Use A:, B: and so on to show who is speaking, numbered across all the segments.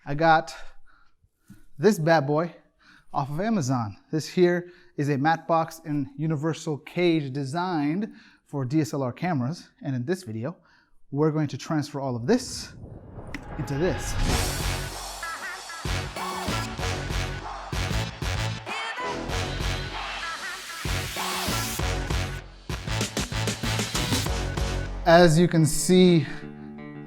A: I got this bad boy off of Amazon. This here is a matte box and universal cage designed for DSLR cameras. And in this video, we're going to transfer all of this into this. As you can see,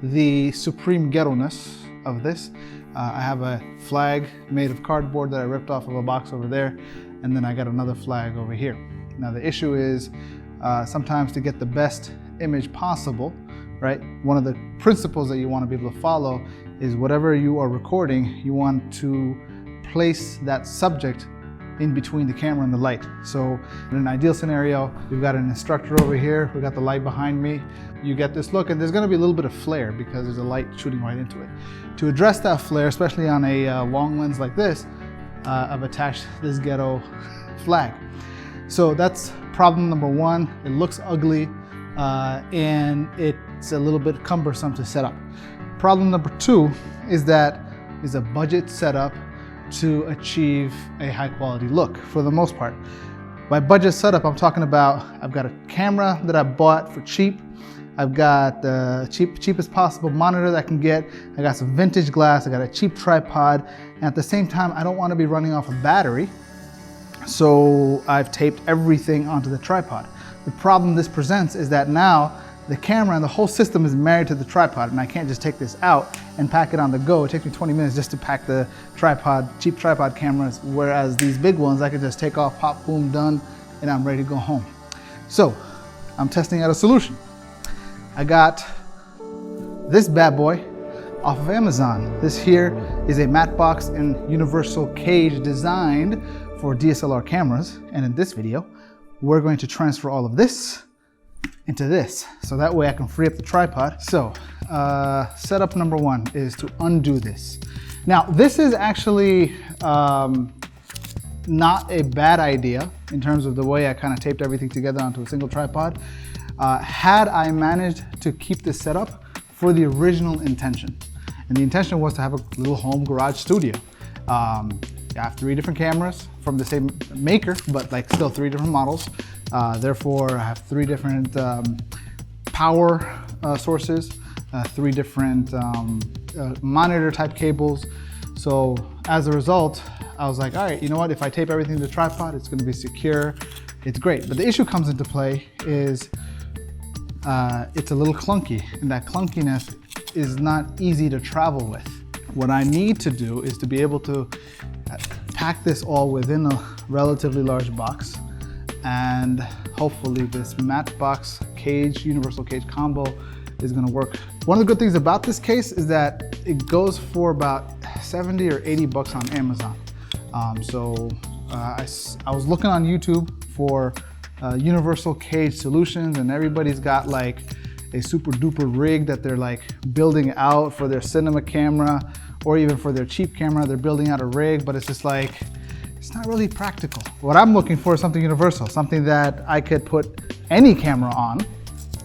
A: the supreme ghetto-ness of this, I have a flag made of cardboard that I ripped off of a box over there, and then I got another flag over here. Now the issue is sometimes to get the best image possible, right? One of the principles that you want to be able to follow is whatever you are recording, you want to place that subject in between the camera and the light. So in an ideal scenario, we've got an instructor over here, we've got the light behind me. You get this look, and there's gonna be a little bit of flare because there's a light shooting right into it. To address that flare, especially on a long lens like this, I've attached this ghetto flag. So that's problem number one. It looks ugly and it's a little bit cumbersome to set up. Problem number two is that it's a budget setup to achieve a high quality look for the most part. By budget setup, I'm talking about I've got a camera that I bought for cheap. I've got the cheapest possible monitor that I can get. I got some vintage glass. I got a cheap tripod. And at the same time, I don't want to be running off a battery. So I've taped everything onto the tripod. The problem this presents is that now the camera and the whole system is married to the tripod, and I can't just take this out and pack it on the go. It takes me 20 minutes just to pack the tripod, cheap tripod cameras, whereas these big ones I can just take off, pop, boom, done, and I'm ready to go home. So I'm testing out a solution. I got this bad boy off of Amazon. This here is a matte box and universal cage designed for DSLR cameras, and in this video, we're going to transfer all of this into this, so that way I can free up the tripod. So setup number one is to undo this. Now this is actually not a bad idea in terms of the way I kind of taped everything together onto a single tripod. Had I managed to keep this setup for the original intention, and the intention was to have a little home garage studio. I have 3 different cameras from the same maker, but like still 3 different models. Therefore, I have 3 different power sources, 3 different monitor type cables. So as a result, I was like, all right, you know what? If I tape everything to the tripod, it's gonna be secure. It's great. But the issue comes into play is it's a little clunky, and that clunkiness is not easy to travel with. What I need to do is to be able to pack this all within a relatively large box, and hopefully this matte box cage, universal cage combo is gonna work. One of the good things about this case is that it goes for about 70 or 80 bucks on Amazon. I was looking on YouTube for universal cage solutions, and everybody's got like a super duper rig that they're like building out for their cinema camera, or even for their cheap camera, they're building out a rig, but it's just like, it's not really practical. What I'm looking for is something universal, something that I could put any camera on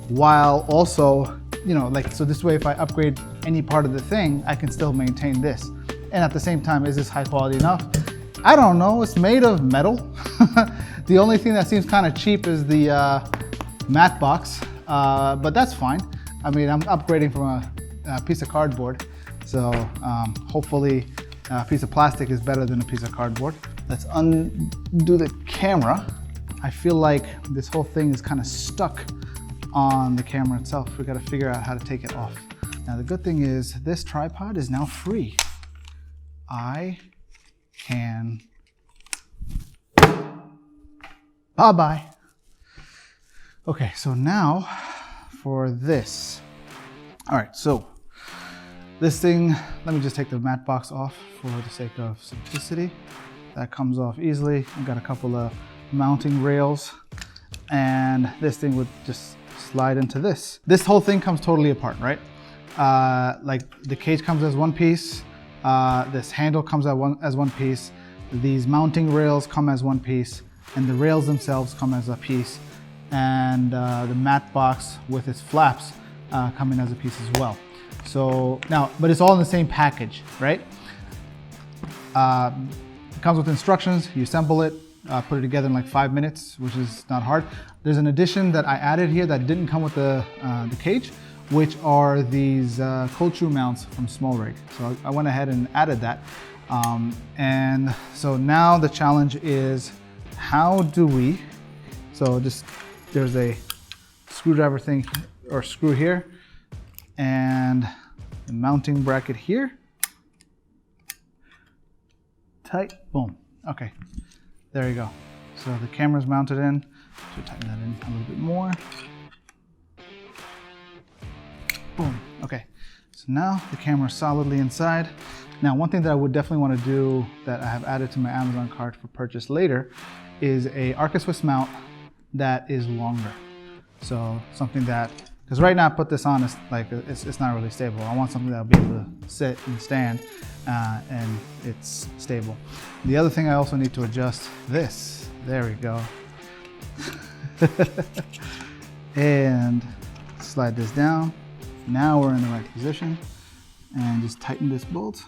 A: while also, you know, like, so this way if I upgrade any part of the thing, I can still maintain this. And at the same time, is this high quality enough? I don't know, it's made of metal. The only thing that seems kind of cheap is the matte box, but that's fine. I mean, I'm upgrading from a piece of cardboard. So hopefully a piece of plastic is better than a piece of cardboard. Let's undo the camera. I feel like this whole thing is kind of stuck on the camera itself. We got to figure out how to take it off. Now the good thing is this tripod is now free. I can, bye-bye. Okay, so now for this. All right, so this thing, let me just take the matte box off for the sake of simplicity. That comes off easily. I've got a couple of mounting rails, and this thing would just slide into this. This whole thing comes totally apart, right? Like the cage comes as one piece, this handle comes as one piece, these mounting rails come as one piece, and the rails themselves come as a piece, and the matte box with its flaps come in as a piece as well. So now, but it's all in the same package, right? It comes with instructions, you assemble it, put it together in like 5 minutes, which is not hard. There's an addition that I added here that didn't come with the cage, which are these cold shoe mounts from Small Rig. So I went ahead and added that. And so now the challenge is, how do we, so just, there's a screwdriver thing, or screw here, and the mounting bracket here. Tight, boom, okay, there you go. So the camera's mounted in, so tighten that in a little bit more. Boom, okay. So now the camera's solidly inside. Now, one thing that I would definitely want to do that I have added to my Amazon cart for purchase later is a Arca Swiss mount that is longer. So something that, because right now I put this on, it's not really stable. I want something that'll be able to sit and stand and it's stable. The other thing I also need to adjust this. There we go. And slide this down. Now we're in the right position, and just tighten this bolt.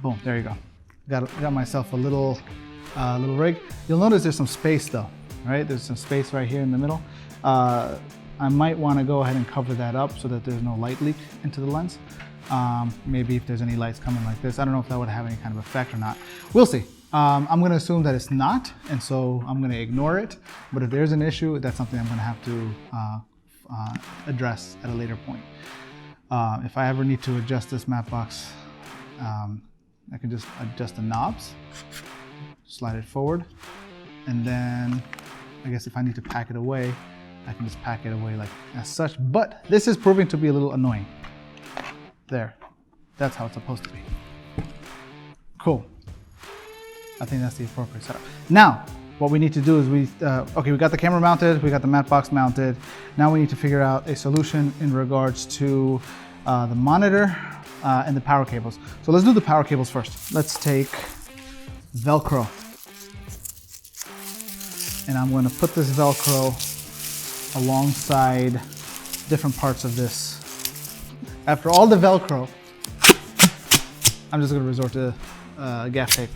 A: Boom, there you go. Got myself a little rig. You'll notice there's some space though, right? There's some space right here in the middle. I might want to go ahead and cover that up so that there's no light leak into the lens. Maybe if there's any lights coming like this, I don't know if that would have any kind of effect or not. We'll see. I'm going to assume that it's not, and so I'm going to ignore it. But if there's an issue, that's something I'm going to have to address at a later point. If I ever need to adjust this matte box, I can just adjust the knobs, slide it forward, and then I guess if I need to pack it away, I can just pack it away like as such. But this is proving to be a little annoying. There, that's how it's supposed to be. Cool. I think that's the appropriate setup. Now, what we need to do is okay, we got the camera mounted, we got the matte box mounted. Now we need to figure out a solution in regards to the monitor and the power cables. So let's do the power cables first. Let's take Velcro. And I'm going to put this Velcro alongside different parts of this. After all the Velcro, I'm just going to resort to gaff tape.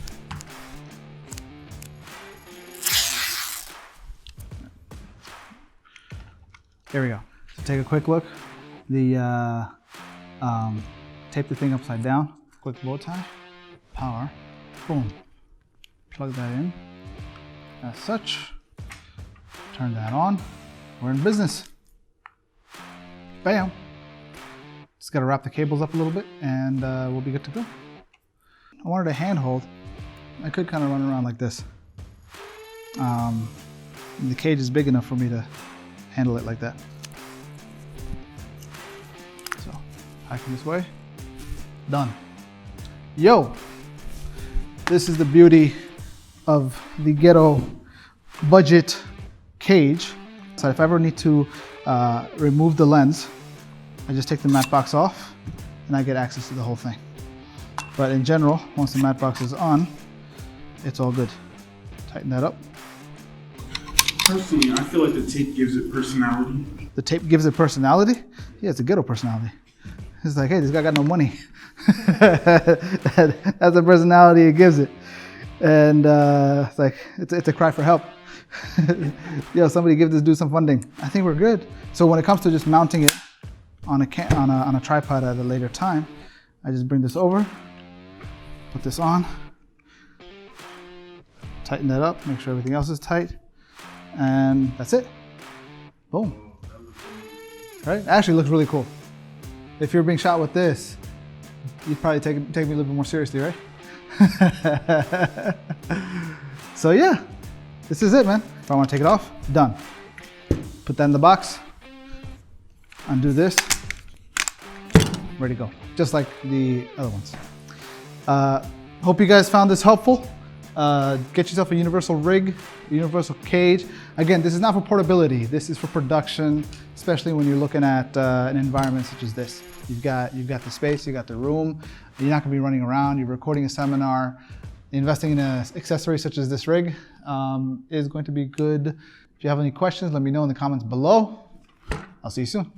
A: There we go. So take a quick look. The tape the thing upside down. Quick bow tie. Power. Boom. Plug that in. As such. Turn that on. We're in business. Bam. Just got to wrap the cables up a little bit, and we'll be good to go. I wanted a handhold. I could kind of run around like this. The cage is big enough for me to handle it like that. So, hacking this way. Done. Yo! This is the beauty of the ghetto budget cage. So if I ever need to remove the lens, I just take the matte box off and I get access to the whole thing. But in general, once the matte box is on, it's all good. Tighten that up.
B: Personally, I feel like the tape gives it personality.
A: The tape gives it personality? Yeah, it's a ghetto personality. It's like, hey, this guy got no money. That's the personality it gives it. And it's like, it's a cry for help. Yo, somebody give this dude some funding. I think we're good. So when it comes to just mounting it on a tripod at a later time, I just bring this over, put this on, tighten that up, make sure everything else is tight, and that's it. Boom. Right? It actually looks really cool. If you're being shot with this, you'd probably take me a little bit more seriously, right? So yeah, this is it, man. If I want to take it off, done. Put that in the box, undo this, ready to go. Just like the other ones. Hope you guys found this helpful. Get yourself a universal rig, a universal cage. Again, this is not for portability. This is for production, especially when you're looking at an environment such as this. You've got the space, you got the room. You're not gonna be running around. You're recording a seminar. Investing in an accessory such as this rig is going to be good. If you have any questions, let me know in the comments below. I'll see you soon.